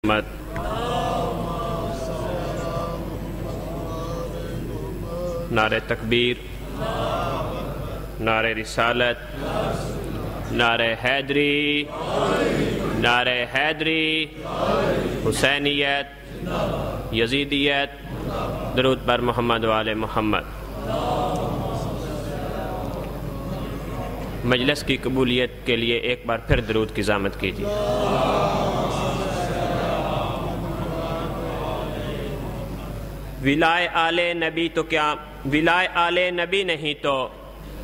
محمد نعرہ تکبیر، نعرہ رسالت، نعرہ حیدری، نعرہ حیدری، حسینیت، یزیدیت، درود بر محمد و آل محمد۔ مجلس کی قبولیت کے لیے ایک بار پھر درود کی ضامت کیجیے۔ ولائے آل نبی تو کیا ولائے آل نبی نہیں تو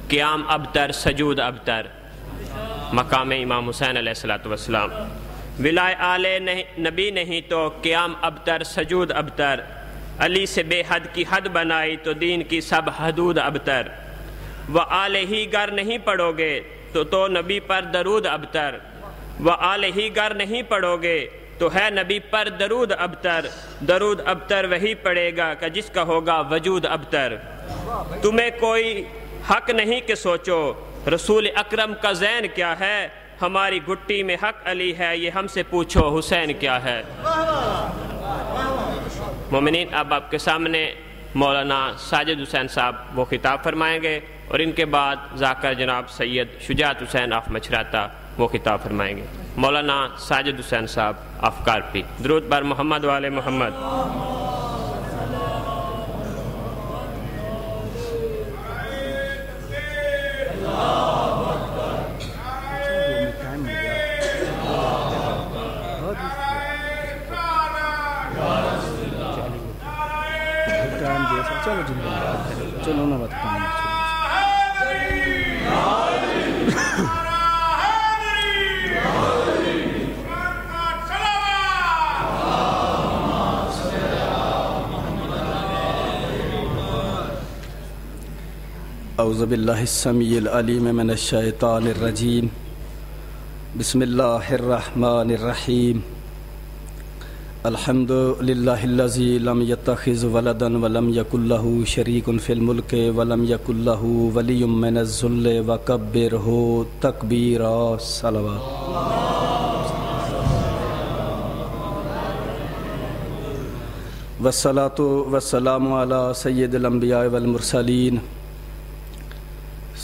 قیام ابتر سجود ابتر، مقام امام حسین علیہ السلام۔ ولائے آل نبی نہیں تو قیام ابتر سجود ابتر، علی سے بے حد کی حد بنائی تو دین کی سب حدود ابتر۔ و آل ہی گر نہیں پڑھو گے تو نبی پر درود ابتر، و آل ہی گر نہیں پڑھو گے تو ہے نبی پر درود ابتر۔ درود ابتر وہی پڑے گا کہ جس کا ہوگا وجود ابتر۔ تمہیں کوئی حق نہیں کہ سوچو رسول اکرم کا زین کیا ہے، ہماری گھٹی میں حق علی ہے یہ ہم سے پوچھو حسین کیا ہے۔ مومنین، اب آپ کے سامنے مولانا ساجد حسین صاحب وہ خطاب فرمائیں گے اور ان کے بعد ذاکر جناب سید شجاعت حسین آف مچھراتا وہ خطاب فرمائیں گے۔ مولانا ساجد حسین صاحب آف کارپی، درود بر محمد و آل محمد۔ اعوذ باللہ السمیع العلیم من الشیطان الرجیم، بسم اللہ الرحمن الرحیم۔ الحمد للہ الذی لم یتخذ ولدا ولم یکن لہ شریک فی الملک ولم یکن لہ ولی من الذل وکبرہ تکبیرا۔ صلوات۔ والصلاۃ والسلام علی سید الانبیاء والمرسلین،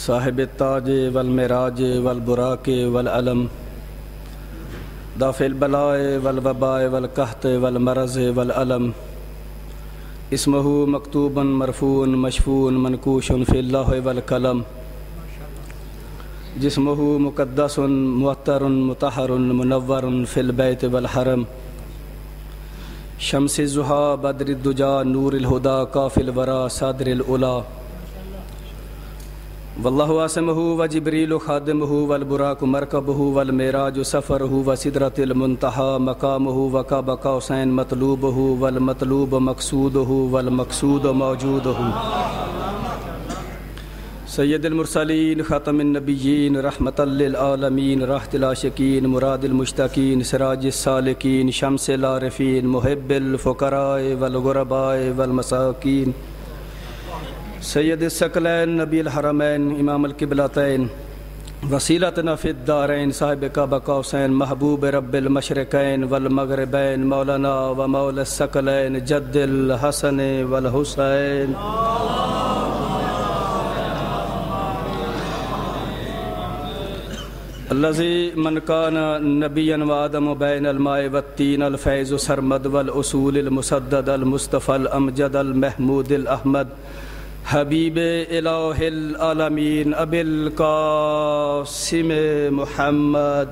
صاحب التاج والمراج والبراق والعلم، دافع البلاء والوباء والقحط والمرض والعلم، اسمہ مکتوب مرفوع مشفوع منقوش فی اللوح والقلم، جسمہ مقدس معطر مطہر منور فی البیت والحرم، شمس الضحیٰ بدر الدجیٰ نور الہدیٰ کافی الورا صادر العلا، واللہ عاصمہ وجبریل خادمہ والبراق مرکبہ والمعراج سفرہ وسدرۃ المنتہیٰ مقامہ وقاب قوسین مطلوبہ والمطلوب مقصودہ والمقصود موجودہ، سید المرسلین خاتم النبیین رحمۃ للعالمین راحت العاشقین مراد المشتاقین سراج السالکین شمس العارفین محب الفقراء والغرباء والمساکین، سید الثقلین نبی الحرمین امام القبلتین وسیلتنا فی الدارین صاحب قاب قوسین محبوب رب المشرقین والمغربین مولانا و مولا الثقلین جد الحسن والحسین۔ الذی من کان نبیا وآدم بین الماء والطین الفیض سرمد والاصول المسدد المصطفى الامجد المحمود الاحمد حبیب الہ العالمین ابی القاسم محمد۔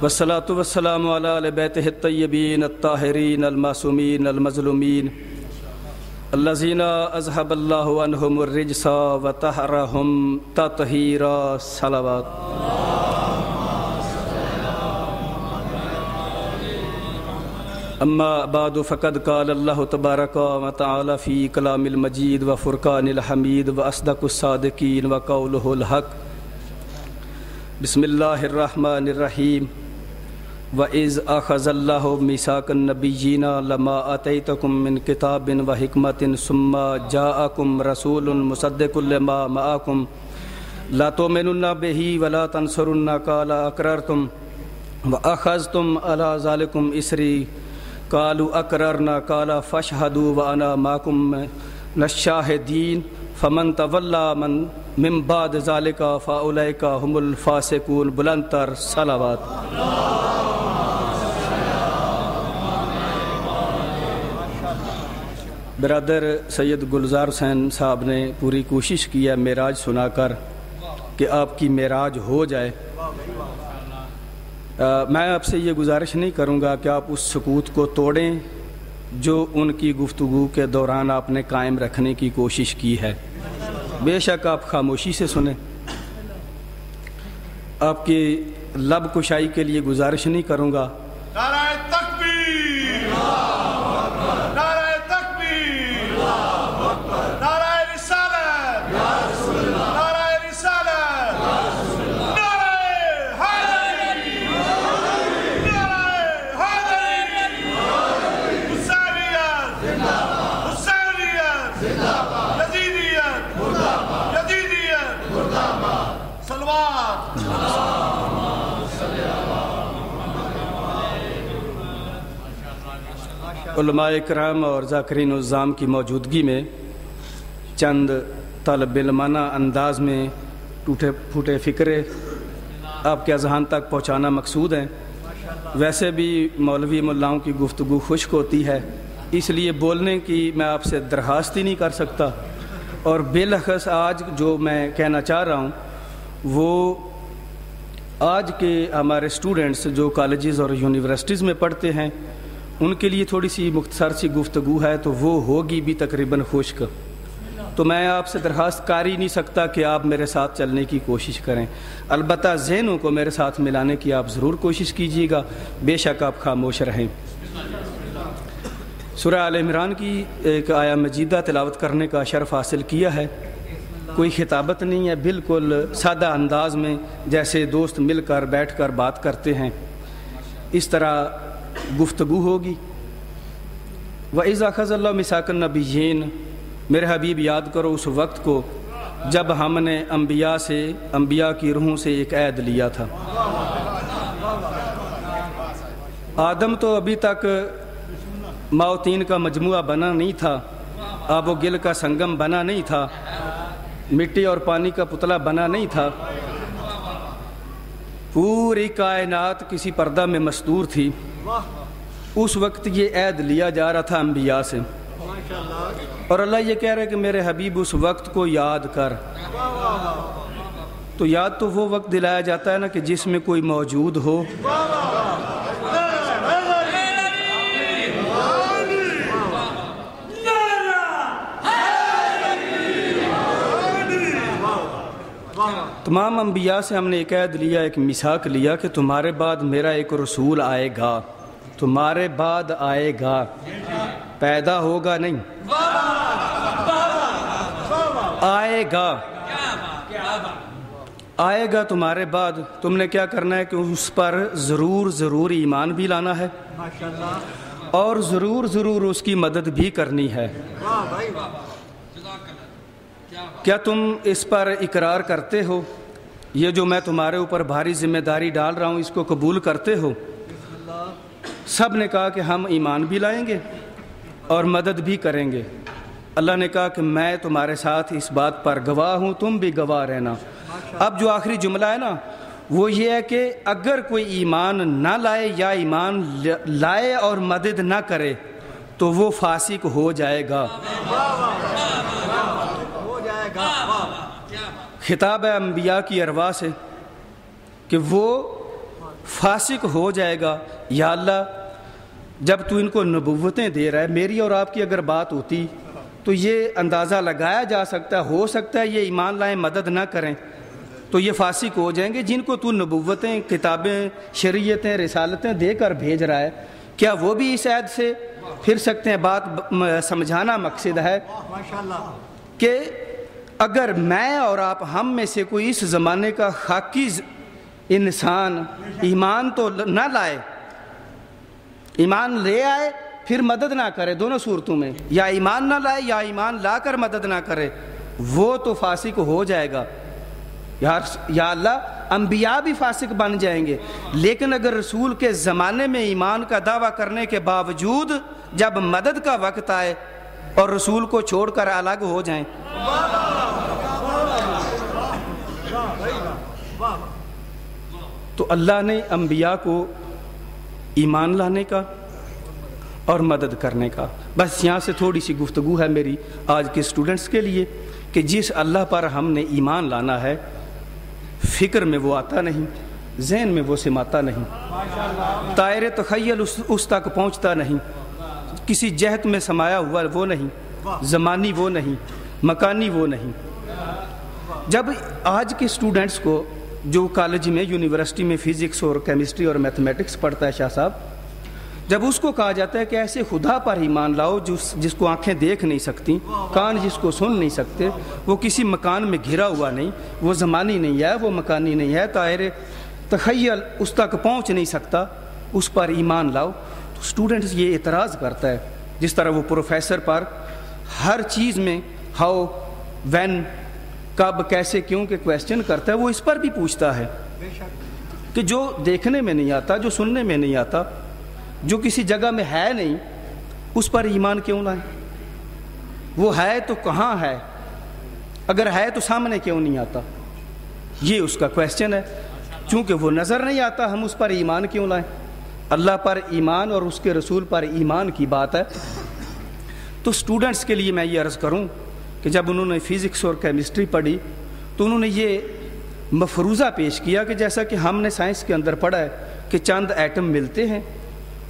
والصلاۃ والسلام علی اہل بیتہ الطیبین الطاہرین المعصومین المظلومین الذین اذھب اللہ عنہم الرجس وطہرہم تطہیرا۔ صلوات۔ اما بعد فقد قال اللہ تبارک و تعالی فی کلام المجید و فرقان الحمید و اصدق الصادقین و قولہ الحق۔ بسم اللہ الرحمن الرحیم۔ وَإِذْ أَخَذَ اللَّهُ مِيثَاقَ النَّبِيِّينَ لَمَا آتَيْتُكُم مِّن كِتَابٍ وَحِكْمَةٍ ثُمَّ جَاءَكُمْ رَسُولٌ مُصَدِّقٌ لِّمَا مَعَكُمْ لا تؤمنن به ولا تنصرن قال اقررتم واخذتم على ذلكم اسری قالوا اقررنا قال فاشهدوا وانا معكم من الشاهدين فمن تولى من بعد ذلك فاولئك هم الفاسقون. بلند تر صلوات. برادر سید گلزار حسین صاحب نے پوری کوشش کی ہے معراج سنا کر کہ آپ کی معراج ہو جائے. میں آپ سے یہ گزارش نہیں کروں گا کہ آپ اس سکوت کو توڑیں جو ان کی گفتگو کے دوران آپ نے قائم رکھنے کی کوشش کی ہے. بے شک آپ خاموشی سے سنیں. آپ کی لب کشائی کے لیے گزارش نہیں کروں گا. نعرہ تکبیر، نعرہ تکبیر، نعرہ رسالت، نعرہ رسالت، نعرہ حیدری، نعرہ حیدری، حسینیت، حسینیت، یزیدیت، یزیدیت، صلوات. علماء کرام اور ذاکرین الزام کی موجودگی میں چند طالب علمانہ انداز میں ٹوٹے پھوٹے فکرے آپ کے اذہان تک پہنچانا مقصود ہیں. ویسے بھی مولوی ملاؤں کی گفتگو خشک ہوتی ہے، اس لیے بولنے کی میں آپ سے درخواست ہی نہیں کر سکتا. اور بالاخص آج جو میں کہنا چاہ رہا ہوں وہ آج کے ہمارے اسٹوڈنٹس جو کالجز اور یونیورسٹیز میں پڑھتے ہیں ان کے لیے تھوڑی سی مختصر سی گفتگو ہے، تو وہ ہوگی بھی تقریباً خشک. تو میں آپ سے درخواست کر ہی نہیں سکتا کہ آپ میرے ساتھ چلنے کی کوشش کریں. البتہ ذہنوں کو میرے ساتھ ملانے کی آپ ضرور کوشش کیجیے گا. بے شک آپ خاموش رہیں. سورہ آل عمران کی ایک آیہ مجیدہ تلاوت کرنے کا شرف حاصل کیا ہے. کوئی خطابت نہیں ہے، بالکل سادہ انداز میں جیسے دوست مل کر بیٹھ کر بات کرتے ہیں اس طرح گفتگو ہوگی. وَإِذَا أَخَذَ اللَّهُ مِيثَاقَ النَّبِيِّينَ، میرے حبیب یاد کرو اس وقت کو جب ہم نے انبیاء کی روحوں سے ایک عہد لیا تھا. آدم تو ابھی تک ماء و طین کا مجموعہ بنا نہیں تھا، آب و گل کا سنگم بنا نہیں تھا، مٹی اور پانی کا پتلا بنا نہیں تھا. پوری کائنات کسی پردہ میں مستور تھی. اس وقت یہ عہد لیا جا رہا تھا انبیاء سے، اور اللہ یہ کہہ رہا ہے کہ میرے حبیب اس وقت کو یاد کر. تو یاد تو وہ وقت دلایا جاتا ہے نا کہ جس میں کوئی موجود ہو. تمام انبیاء سے ہم نے ایک عہد لیا، ایک میثاق لیا کہ تمہارے بعد میرا ایک رسول آئے گا. تمہارے بعد آئے گا، پیدا ہوگا نہیں، آئے گا. آئے گا تمہارے بعد. تم نے کیا کرنا ہے کہ اس پر ضرور ایمان بھی لانا ہے اور ضرور اس کی مدد بھی کرنی ہے. کیا تم اس پر اقرار کرتے ہو؟ یہ جو میں تمہارے اوپر بھاری ذمہ داری ڈال رہا ہوں اس کو قبول کرتے ہو؟ سب نے کہا کہ ہم ایمان بھی لائیں گے اور مدد بھی کریں گے. اللہ نے کہا کہ میں تمہارے ساتھ اس بات پر گواہ ہوں، تم بھی گواہ رہنا. اب جو آخری جملہ ہے نا وہ یہ ہے کہ اگر کوئی ایمان نہ لائے یا ایمان لائے اور مدد نہ کرے تو وہ فاسق ہو جائے گا. خطاب ہے انبیاء کی ارواح سے کہ وہ فاسق ہو جائے گا. یا اللہ جب تو ان کو نبوتیں دے رہا ہے، میری اور آپ کی اگر بات ہوتی تو یہ اندازہ لگایا جا سکتا ہے، ہو سکتا ہے یہ ایمان لائیں مدد نہ کریں تو یہ فاسق ہو جائیں گے. جن کو تو نبوتیں، کتابیں، شریعتیں، رسالتیں دے کر بھیج رہا ہے کیا وہ بھی اس عہد سے پھر سکتے ہیں؟ بات سمجھانا مقصد ہے کہ اگر میں اور آپ ہم میں سے کوئی اس زمانے کا خاکی انسان ایمان تو نہ لائے، ایمان لے آئے پھر مدد نہ کرے، دونوں صورتوں میں یا ایمان نہ لائے یا ایمان لا کر مدد نہ کرے، وہ تو فاسق ہو جائے گا. یا اللہ انبیاء بھی فاسق بن جائیں گے، لیکن اگر رسول کے زمانے میں ایمان کا دعویٰ کرنے کے باوجود جب مدد کا وقت آئے اور رسول کو چھوڑ کر الگ ہو جائیں، تو اللہ نے انبیاء کو ایمان لانے کا اور مدد کرنے کا. بس یہاں سے تھوڑی سی گفتگو ہے میری آج کے اسٹوڈنٹس کے لیے کہ جس اللہ پر ہم نے ایمان لانا ہے، فکر میں وہ آتا نہیں، ذہن میں وہ سماتا نہیں، دائرے تخیل اس تک پہنچتا نہیں، کسی جہت میں سمایا ہوا وہ نہیں، زمانی وہ نہیں، مکانی وہ نہیں. جب آج کے اسٹوڈنٹس کو جو کالج میں یونیورسٹی میں فزکس اور کیمسٹری اور میتھمیٹکس پڑھتا ہے شاہ صاحب، جب اس کو کہا جاتا ہے کہ ایسے خدا پر ایمان لاؤ جس کو آنکھیں دیکھ نہیں سکتی، کان جس کو سن نہیں سکتے، وہ کسی مکان میں گھرا ہوا نہیں، وہ زمانی نہیں ہے، وہ مکانی نہیں ہے، دائرے تخیل اس تک پہنچ نہیں سکتا، اس پر ایمان لاؤ. تو اسٹوڈنٹس یہ اعتراض کرتا ہے، جس طرح وہ پروفیسر پر ہر چیز میں ہاؤ، وین، کب، کیسے، کیوں کے کویسچن کرتا ہے، وہ اس پر بھی پوچھتا ہے کہ جو دیکھنے میں نہیں آتا، جو سننے میں نہیں آتا، جو کسی جگہ میں ہے نہیں، اس پر ایمان کیوں لائیں؟ وہ ہے تو کہاں ہے؟ اگر ہے تو سامنے کیوں نہیں آتا؟ یہ اس کا کویسچن ہے. چونکہ وہ نظر نہیں آتا، ہم اس پر ایمان کیوں لائیں؟ اللہ پر ایمان اور اس کے رسول پر ایمان کی بات ہے. تو اسٹوڈنٹس کے لیے میں یہ عرض کروں کہ جب انہوں نے فزکس اور کیمسٹری پڑھی تو انہوں نے یہ مفروضہ پیش کیا کہ جیسا کہ ہم نے سائنس کے اندر پڑھا ہے کہ چند ایٹم ملتے ہیں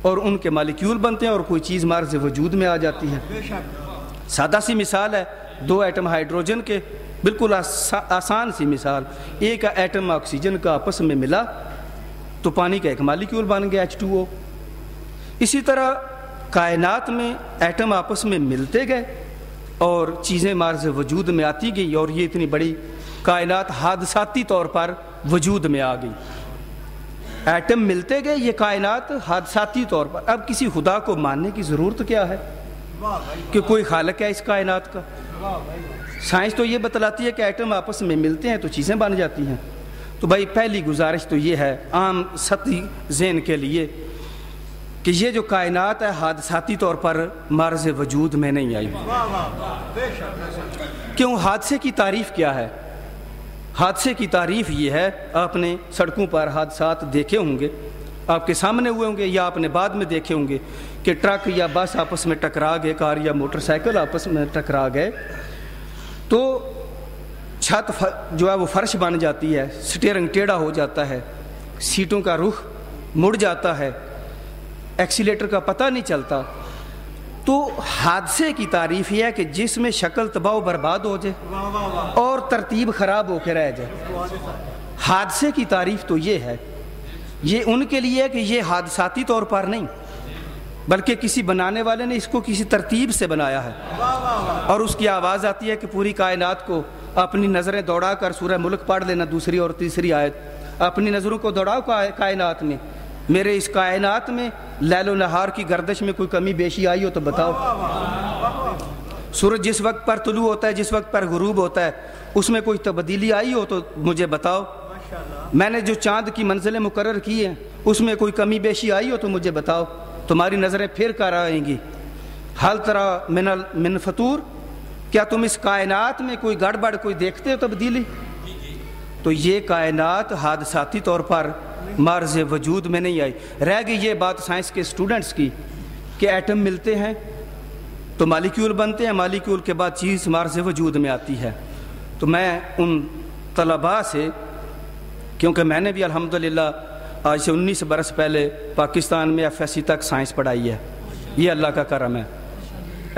اور ان کے مالیکیول بنتے ہیں اور کوئی چیز مارز وجود میں آ جاتی ہے. سادہ سی مثال ہے، 2 ایٹم ہائیڈروجن کے، بالکل آسان سی مثال، ایک ایٹم آکسیجن کا آپس میں ملا تو پانی کا ایک مالیکیول بن گیا H2O. اسی طرح کائنات میں ایٹم آپس میں ملتے گئے اور چیزیں مارز وجود میں آتی گئی، اور یہ اتنی بڑی کائنات حادثاتی طور پر وجود میں آ گئی. ایٹم ملتے گئے، یہ کائنات حادثاتی طور پر. اب کسی خدا کو ماننے کی ضرورت کیا ہے کہ کوئی خالق ہے اس کائنات کا؟ سائنس تو یہ بتلاتی ہے کہ ایٹم آپس میں ملتے ہیں تو چیزیں بن جاتی ہیں. تو بھائی پہلی گزارش تو یہ ہے عام سطحی ذہن کے لیے کہ یہ جو کائنات ہے حادثاتی طور پر مارز وجود میں نہیں آئی. کیوں؟ حادثے کی تعریف کیا ہے؟ حادثے کی تعریف یہ ہے، آپ نے سڑکوں پر حادثات دیکھے ہوں گے، آپ کے سامنے ہوئے ہوں گے یا آپ نے بعد میں دیکھے ہوں گے کہ ٹرک یا بس آپس میں ٹکرا گئے، کار یا موٹر سائیکل آپس میں ٹکرا گئے تو چھت جو ہے وہ فرش بن جاتی ہے، سٹیئرنگ ٹیڑھا ہو جاتا ہے، سیٹوں کا رخ مڑ جاتا ہے، ایکسیلیٹر کا پتہ نہیں چلتا. تو حادثے کی تعریف یہ ہے کہ جس میں شکل تباہ و برباد ہو جائے اور ترتیب خراب ہو کے رہ جائے. حادثے کی تعریف تو یہ ہے. یہ ان کے لیے ہے کہ یہ حادثاتی طور پر نہیں، بلکہ کسی بنانے والے نے اس کو کسی ترتیب سے بنایا ہے. اور اس کی آواز آتی ہے کہ پوری کائنات کو اپنی نظریں دوڑا کر سورہ ملک پڑھ لینا، 2 اور 3 آیت، اپنی نظروں کو دوڑاؤ کائنات میں، میرے اس کائنات میں لیل و نہار کی گردش میں کوئی کمی بیشی آئی ہو تو بتاؤ. سورج جس وقت پر طلوع ہوتا ہے، جس وقت پر غروب ہوتا ہے، اس میں کوئی تبدیلی آئی ہو تو مجھے بتاؤ. میں نے جو چاند کی منزلیں مقرر کی ہیں اس میں کوئی کمی بیشی آئی ہو تو مجھے بتاؤ. تمہاری نظریں پھر کر آئیں گی. حل ترا من فطور، کیا تم اس کائنات میں کوئی گڑبڑ کوئی دیکھتے ہو تبدیلی؟ تو یہ کائنات حادثاتی طور پر مارز وجود میں نہیں آئی. رہ گئی یہ بات سائنس کے اسٹوڈنٹس کی کہ ایٹم ملتے ہیں تو مالیکیول بنتے ہیں، مالیکیول کے بعد چیز مارز وجود میں آتی ہے. تو میں ان طلباء سے، کیونکہ میں نے بھی الحمدللہ آج سے 19 برس پہلے پاکستان میں FSC تک سائنس پڑھائی ہے، یہ اللہ کا کرم ہے.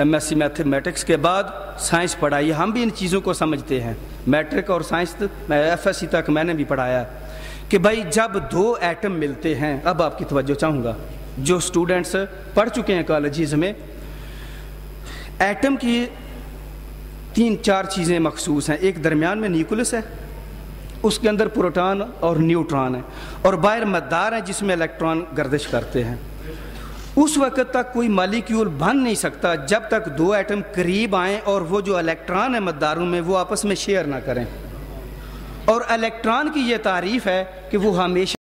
MSc میتھمیٹکس کے بعد سائنس پڑھائی ہے. ہم بھی ان چیزوں کو سمجھتے ہیں. میٹرک اور سائنس FSC تک میں نے بھی پڑھایا ہے کہ بھائی جب 2 ایٹم ملتے ہیں، اب آپ کی توجہ چاہوں گا جو سٹوڈنٹس پڑھ چکے ہیں کالجز میں، ایٹم کی 3-4 چیزیں مخصوص ہیں. ایک درمیان میں نیوکلس ہے، اس کے اندر پروٹون اور نیوٹران ہیں، اور باہر مدار ہیں جس میں الیکٹران گردش کرتے ہیں. اس وقت تک کوئی مالیکیول بن نہیں سکتا جب تک 2 ایٹم قریب آئیں اور وہ جو الیکٹران ہیں مداروں میں وہ آپس میں شیئر نہ کریں. اور الیکٹران کی یہ تعریف ہے کہ وہ ہمیشہ